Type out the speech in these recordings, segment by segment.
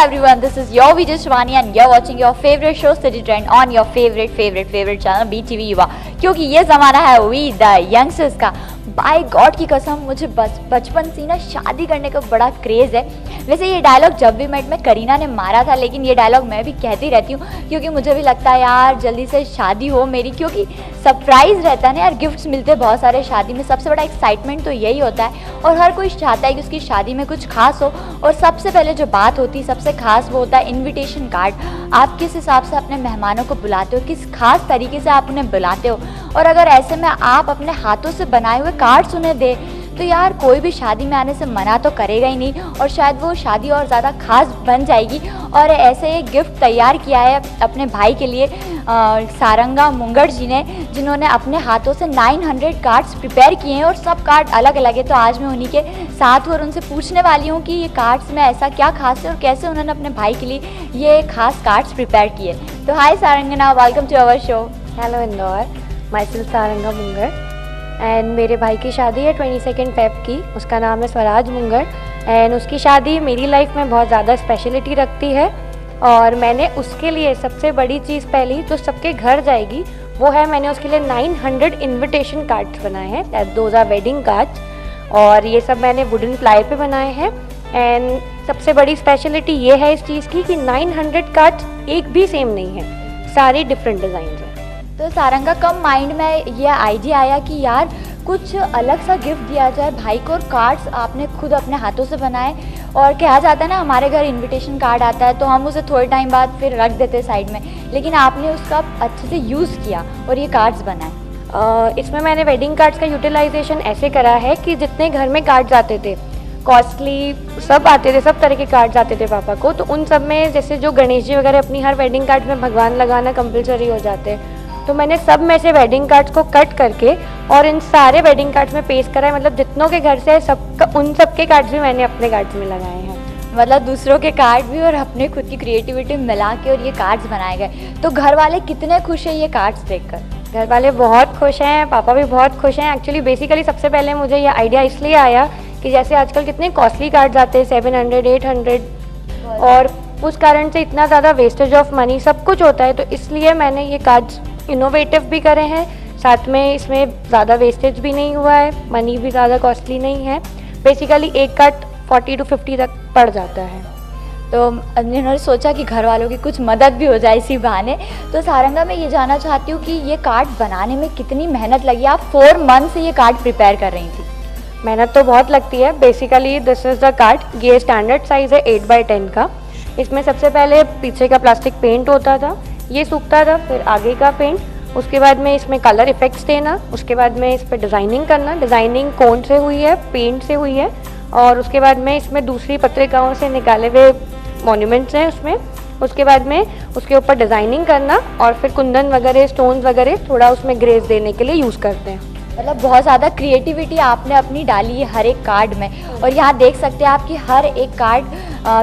everyone, this is your Vijay Shivani and you're watching your favorite show City Trend on your favorite channel BTV युवा। क्योंकि ये ज़माना है we the youngsters का। Bye God की कसम मुझे बचपन से ना शादी करने का बड़ा क्रेज़ है। वैसे ये डायलॉग जब भी मेट में करीना ने मारा था, लेकिन ये डायलॉग मैं भी कहती रहती हूँ क्योंकि मुझे भी लगता है यार जल्दी से शादी हो मेरी, क्योंकि सरप्राइज़ रहता है ना यार, गिफ्ट्स मिलते हैं बहुत सारे शादी में। सबसे बड़ा एक्साइटमेंट तो यही होता है और हर कोई चाहता है कि उसकी शादी में कुछ खास हो। और सबसे पहले जो बात होती है सबसे खास वो होता है इनविटेशन कार्ड। आप किस हिसाब से अपने मेहमानों को बुलाते हो, किस खास तरीके से आप उन्हें बुलाते हो। और अगर ऐसे में आप अपने हाथों से बनाए हुए कार्ड्स उन्हें दे तो यार कोई भी शादी में आने से मना तो करेगा ही नहीं और शायद वो शादी और ज़्यादा खास बन जाएगी। और ऐसे एक गिफ्ट तैयार किया है अपने भाई के लिए सारंगा मुंगड़ जी ने, जिन्होंने अपने हाथों से 900 कार्ड्स प्रिपेयर किए हैं और सब कार्ड अलग अलग है। तो आज मैं उन्हीं के साथ और उनसे पूछने वाली हूँ कि ये कार्ड्स में ऐसा क्या खास है और कैसे उन्होंने अपने भाई के लिए ये खास कार्ड्स प्रिपेयर किए। तो hi Sarangna, welcome to our show. Hello Indore, myself Saranga Mungad and मेरे भाई की शादी है 22 फेब की। उसका नाम है स्वराज मुंगड़ एंड उसकी शादी मेरी लाइफ में बहुत ज़्यादा स्पेशलिटी रखती है। और मैंने उसके लिए सबसे बड़ी चीज़ पहली जो सबके घर जाएगी वो है, मैंने उसके लिए 900 इनविटेशन कार्ड्स बनाए हैं। दोज आर वेडिंग कार्ड्स और ये सब मैंने वुडन प्लाई पे बनाए हैं। एंड सबसे बड़ी स्पेशलिटी ये है इस चीज़ की कि 900 कार्ड्स एक भी सेम नहीं है, सारी डिफरेंट डिज़ाइन हैं। तो सारंगा कब माइंड में ये आइडिया आया कि यार कुछ अलग सा गिफ्ट दिया जाए भाई को, और कार्ड्स आपने खुद अपने हाथों से बनाए। और कहा जाता है ना हमारे घर इनविटेशन कार्ड आता है तो हम उसे थोड़े टाइम बाद फिर रख देते साइड में, लेकिन आपने उसका अच्छे से यूज़ किया और ये कार्ड्स बनाए। इसमें मैंने वेडिंग कार्ड्स का यूटिलाइजेशन ऐसे करा है कि जितने घर में कार्ड्स आते थे कॉस्टली सब आते थे, सब तरह के कार्ड्स आते थे पापा को, तो उन सब में जैसे जो गणेश जी वगैरह अपनी हर वेडिंग कार्ड में भगवान लगाना कंपलसरी हो जाते, तो मैंने सब में से वेडिंग कार्ड्स को कट करके और इन सारे वेडिंग कार्ड्स में पेस्ट करा है। मतलब जितनों के घर से सबका उन सब के कार्ड्स भी मैंने अपने कार्ड्स में लगाए हैं। मतलब दूसरों के कार्ड भी और अपने खुद की क्रिएटिविटी मिला के और ये कार्ड्स बनाए गए। तो घर वाले कितने खुश हैं ये कार्ड्स देखकर? घर वाले बहुत खुश हैं, पापा भी बहुत खुश हैं। एक्चुअली बेसिकली सबसे पहले मुझे ये आइडिया इसलिए आया कि जैसे आजकल कितने कॉस्टली कार्ड्स आते हैं 700 800 और उस कारण से इतना ज़्यादा वेस्टेज ऑफ मनी सब कुछ होता है, तो इसलिए मैंने ये कार्ड्स इनोवेटिव भी करे हैं, साथ में इसमें ज़्यादा वेस्टेज भी नहीं हुआ है, मनी भी ज़्यादा कॉस्टली नहीं है। बेसिकली एक कार्ड 40 to 50 तक पड़ जाता है। तो उन्होंने सोचा कि घर वालों की कुछ मदद भी हो जाए इसी बहाने। तो सारंगा मैं ये जानना चाहती हूँ कि ये कार्ड बनाने में कितनी मेहनत लगी? आप 4 मंथ से ये कार्ड प्रिपेयर कर रही थी। मेहनत तो बहुत लगती है। Basically this is the card, ये स्टैंडर्ड साइज़ है 8x10 का। इसमें सबसे पहले पीछे का प्लास्टिक पेंट होता था, ये सूखता था, फिर आगे का पेंट, उसके बाद में इसमें कलर इफेक्ट्स देना, उसके बाद में इस पर डिज़ाइनिंग करना। डिज़ाइनिंग कोन से हुई है, पेंट से हुई है, और उसके बाद में इसमें दूसरी पत्रिकाओं से निकाले हुए मॉन्यूमेंट्स हैं उसमें। उसके बाद में उसके ऊपर डिज़ाइनिंग करना और फिर कुंदन वगैरह स्टोन्स वगैरह थोड़ा उसमें ग्रेस देने के लिए यूज़ करते हैं। मतलब बहुत ज़्यादा क्रिएटिविटी आपने अपनी डाली है हर एक कार्ड में। और यहाँ देख सकते हैं आपकी हर एक कार्ड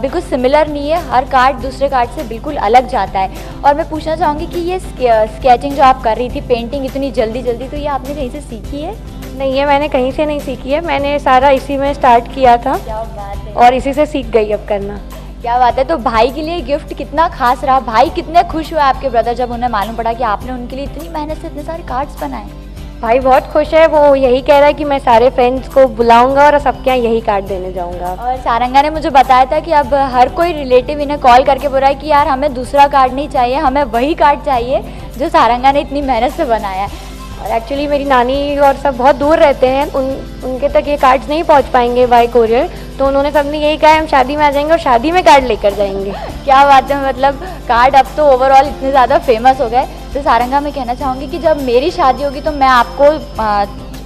बिल्कुल सिमिलर नहीं है, हर कार्ड दूसरे कार्ड से बिल्कुल अलग जाता है। और मैं पूछना चाहूँगी कि ये स्केचिंग जो आप कर रही थी, पेंटिंग इतनी जल्दी तो ये आपने कहीं से सीखी है? नहीं, ये मैंने कहीं से नहीं सीखी है, मैंने सारा इसी में स्टार्ट किया था। क्या बात है। और इसी से सीख गई अब करना। क्या बात है। तो भाई के लिए गिफ्ट कितना खास रहा? भाई कितने खुश हुए आपके ब्रदर जब उन्हें मालूम पड़ा कि आपने उनके लिए इतनी मेहनत से इतने सारे कार्ड्स बनाए? भाई बहुत खुश है, वो यही कह रहा है कि मैं सारे फ्रेंड्स को बुलाऊंगा और सबके यहाँ यही कार्ड देने जाऊंगा। और सारंगा ने मुझे बताया था कि अब हर कोई रिलेटिव इन्हें कॉल करके बोल रहा है कि यार हमें दूसरा कार्ड नहीं चाहिए, हमें वही कार्ड चाहिए जो सारंगा ने इतनी मेहनत से बनाया है। और एक्चुअली मेरी नानी और सब बहुत दूर रहते हैं, उनके तक ये कार्ड्स नहीं पहुंच पाएंगे बाय कोरियर, तो उन्होंने सबने यही कहा है हम शादी में आ जाएंगे और शादी में कार्ड लेकर जाएंगे। क्या बात है। मतलब कार्ड अब तो ओवरऑल इतने ज़्यादा फेमस हो गए। तो सारंगा मैं कहना चाहूँगी कि जब मेरी शादी होगी तो मैं आपको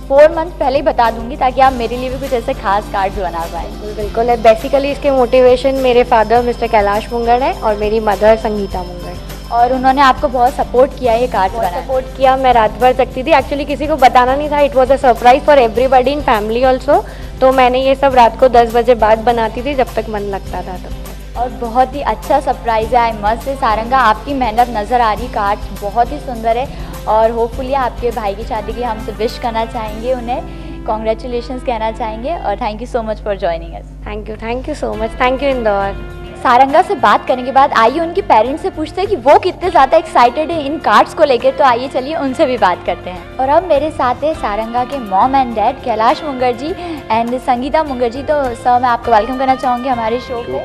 4 मंथ पहले ही बता दूंगी ताकि आप मेरे लिए भी कुछ ऐसे खास कार्ड्स बना पाएँ। बिल्कुल। बेसिकली इसके मोटिवेशन मेरे फादर मिस्टर कैलाश मुंगड़ है और मेरी मदर संगीता मुंगड़। और उन्होंने आपको बहुत सपोर्ट किया ये कार्ड्स बनाने? सपोर्ट किया, मैं रात भर जगती थी। एक्चुअली किसी को बताना नहीं था, it was a surprise for everybody in family also. तो मैंने ये सब रात को 10 बजे बाद बनाती थी जब तक मन लगता था तब तक। और बहुत ही अच्छा सरप्राइज़ है। आई मस्ट से सारंगा आपकी मेहनत नज़र आ रही, कार्ड्स बहुत ही सुंदर है। और होपफुली आपके भाई की शादी की हमसे विश करना चाहेंगे, उन्हें कॉन्ग्रेचुलेशंस कहना चाहेंगे। और thank you so much for joining us. Thank you so much. Thank you Indore. Saranga से बात करने के बाद आइए उनके पेरेंट्स से पूछते हैं कि वो कितने ज़्यादा एक्साइटेड है इन कार्ड्स को लेकर। तो आइए चलिए उनसे भी बात करते हैं। और अब मेरे साथ है सारंगा के mom and dad Kailash Mungar ji and Sangeeta Mungar ji. तो सर मैं आपका वेलकम करना चाहूँगी हमारे शो पे,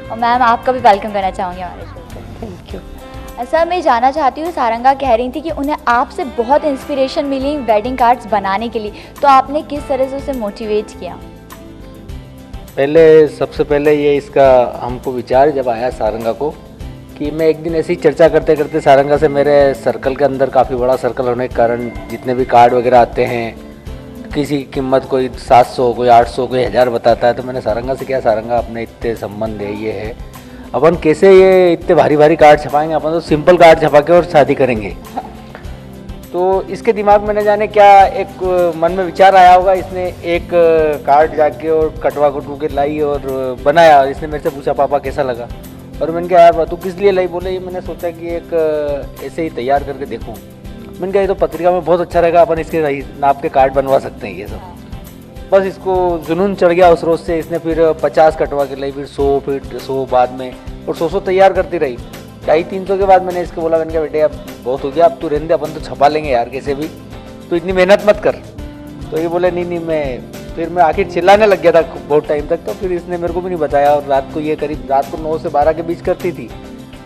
और मैम आपका भी वेलकम करना चाहूँगी हमारे शो पे। Thank you. सर मैं जानना चाहती हूँ, सारंगा कह रही थी कि उन्हें आपसे बहुत इंस्पिरेशन मिली वेडिंग कार्ड्स बनाने के लिए, तो आपने किस तरह से उसे मोटिवेट किया? सबसे पहले ये इसका हमको विचार जब आया सारंगा को कि मैं एक दिन ऐसी ही चर्चा करते करते सारंगा से, मेरे सर्कल के अंदर काफ़ी बड़ा सर्कल होने के कारण जितने भी कार्ड वगैरह आते हैं किसी की कीमत कोई 700 कोई 800 कोई 1000 बताता है, तो मैंने सारंगा से किया, सारंगा अपने इतने संबंध है ये है, अपन कैसे ये इतने भारी भारी कार्ड छपाएंगे, अपन तो सिंपल कार्ड छपा के और शादी करेंगे। तो इसके दिमाग में न जाने क्या एक मन में विचार आया होगा, इसने एक कार्ड जाके और कटवा कटू के लाई और बनाया। इसने मेरे से पूछा पापा कैसा लगा, और मैंने कहा यार तू किस लिए लाई? बोले ये मैंने सोचा कि एक ऐसे ही तैयार करके देखूं। मैंने कहा ये तो पत्रिका में बहुत अच्छा रहेगा, अपन इसके नाप के कार्ड बनवा सकते हैं ये सब। बस इसको जुनून चढ़ गया उस रोज़ से। इसने फिर 50 कटवा के लाई, फिर 100, फिर 100 बाद में, और 100 तैयार करती रही। 250-300 के बाद मैंने इसको बोला, मैंने कहा बेटे अब बहुत हो गया, अब तू रहने दे, अपन तो छपा लेंगे यार कैसे भी, तो इतनी मेहनत मत कर। तो ये बोले नहीं फिर मैं आखिर चिल्लाने लग गया था बहुत टाइम तक। तो फिर इसने मेरे को भी नहीं बताया, और रात को ये करीब रात को 9 से 12 के बीच करती थी।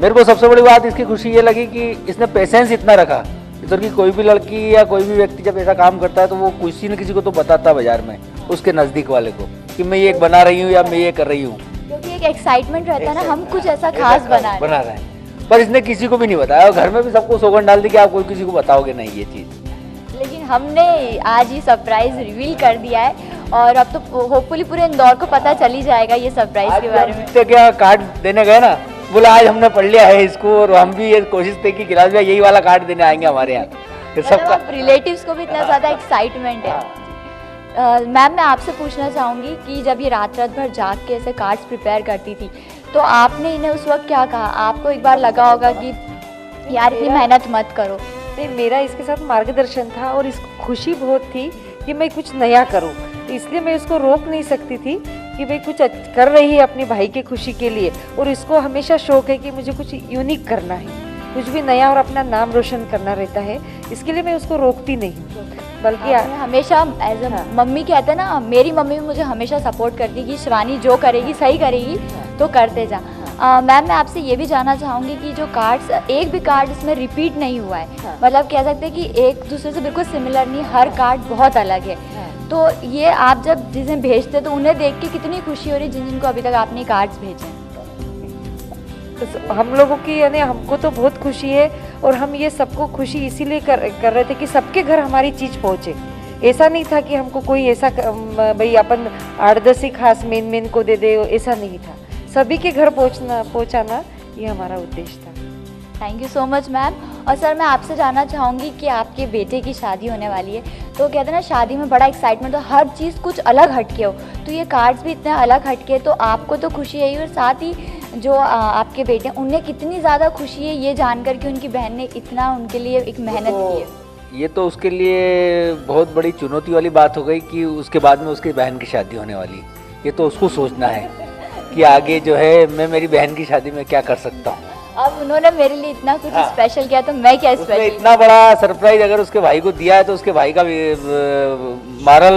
मेरे को सबसे बड़ी बात इसकी खुशी ये लगी कि इसने पेशेंस इतना रखा। इधर की कोई भी लड़की या कोई भी व्यक्ति जब ऐसा काम करता है तो वो किसी न किसी को तो बताता बाजार में, उसके नज़दीक वाले को, कि मैं ये बना रही हूँ या मैं ये कर रही हूँ, क्योंकि एक एक्साइटमेंट रहता है ना, हम कुछ ऐसा खास बना रहे हैं। पर इसने किसी को भी नहीं बताया, और घर में भी सबको सौगंध डाल दी कि आप कोई किसी को बताओगे नहीं ये चीज़। लेकिन हमने आज ही सरप्राइज रिवील कर दिया है, और अब तो होपफुली पूरे इंदौर को पता चल ही जाएगा ये सरप्राइज के बारे में। तो क्या कार्ड देने गए ना, बोला आज हमने पढ़ लिया है इसको, और हम भी ये कोशिश थी कि गिलास भैया यही वाला कार्ड देने आएंगे हमारे यहाँ। सबका रिलेटिव्स को भी इतना ज़्यादा एक्साइटमेंट है। मैम मैं आपसे पूछना चाहूँगी कि जब ये रात भर जाग के ऐसे कार्ड्स प्रिपेयर करती थी, तो आपने इन्हें उस वक्त क्या कहा? आपको एक बार लगा होगा कि यार इतनी मेहनत मत करो। नहीं, मेरा इसके साथ मार्गदर्शन था, और इसको खुशी बहुत थी कि मैं कुछ नया करूं, इसलिए मैं इसको रोक नहीं सकती थी कि भाई कुछ कर रही है अपने भाई की खुशी के लिए, और इसको हमेशा शौक है कि मुझे कुछ यूनिक करना है, कुछ भी नया और अपना नाम रोशन करना रहता है। इसके लिए मैं उसको रोकती नहीं, बल्कि हमेशा एज अ मम्मी कहते हैं ना, मेरी मम्मी भी मुझे हमेशा सपोर्ट करती कि शिवानी जो करेगी सही करेगी तो करते जा। मैम मैं आपसे ये भी जानना चाहूँगी कि जो कार्ड्स, एक भी कार्ड इसमें रिपीट नहीं हुआ है, मतलब कह सकते हैं कि एक दूसरे से बिल्कुल सिमिलर नहीं, हर कार्ड बहुत अलग है। तो ये आप जब जिन्हें भेजते तो उन्हें देख के कितनी खुशी हो रही जिनको अभी तक आपने कार्ड्स भेजे? तो हम लोगों की यानी हमको तो बहुत खुशी है, और हम ये सबको खुशी इसीलिए कर रहे थे कि सबके घर हमारी चीज़ पहुँचे। ऐसा नहीं था कि हमको कोई ऐसा भाई अपन 8-10 ही खास मेन को दे दे, ऐसा नहीं था। सभी के घर पहुँचाना ये हमारा उद्देश्य था। Thank you so much ma'am. और सर मैं आपसे जानना चाहूँगी कि आपके बेटे की शादी होने वाली है, तो कहते हैं ना शादी में बड़ा एक्साइटमेंट, तो हर चीज़ कुछ अलग हटके हो, तो ये कार्ड्स भी इतने अलग हटके, तो आपको तो खुशी है ही, और साथ ही जो आपके बेटे हैं उन्हें कितनी ज़्यादा खुशी है ये जानकर कि उनकी बहन ने इतना उनके लिए एक मेहनत की है। ये तो उसके लिए बहुत बड़ी चुनौती वाली बात हो गई कि उसके बाद में उसकी बहन की शादी होने वाली। ये तो उसको सोचना है कि आगे जो है मैं मेरी बहन की शादी में क्या कर सकता हूँ। अब उन्होंने मेरे लिए इतना कुछ स्पेशल किया, तो मैं क्या स्पेशल? इतना बड़ा सरप्राइज अगर उसके भाई को दिया है तो उसके भाई का मॉरल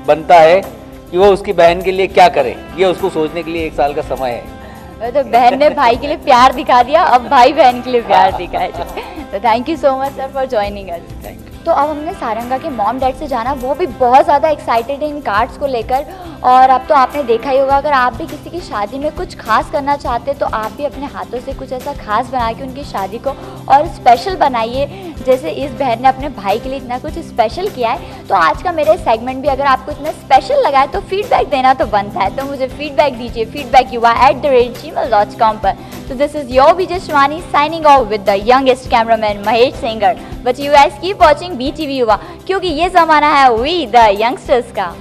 बनता है कि वो उसकी बहन के लिए क्या करे। ये उसको सोचने के लिए 1 साल का समय है। तो बहन ने भाई के लिए प्यार दिखा दिया, अब भाई बहन के लिए प्यार दिखाएगा। तो thank you so much sir for joining us. Thank you. तो अब हमने सारंगा के मॉम डैड से जाना, वो भी बहुत ज़्यादा एक्साइटेड है इन कार्ड्स को लेकर। और अब तो आपने देखा ही होगा, अगर आप भी किसी की शादी में कुछ खास करना चाहते हैं तो आप भी अपने हाथों से कुछ ऐसा खास बना के उनकी शादी को और स्पेशल बनाइए। जैसे इस बहन ने अपने भाई के लिए इतना कुछ स्पेशल किया है। तो आज का मेरा सेगमेंट भी अगर आपको इतना स्पेशल लगा है तो फीडबैक देना तो बनता है, तो मुझे फीडबैक दीजिए feedback@gmail.com पर। So this is your Vijay Shivani signing off with the youngest cameraman Mahesh Singer. But you guys keep watching BTV Yuva, क्योंकि ये ज़माना है We the Youngsters का।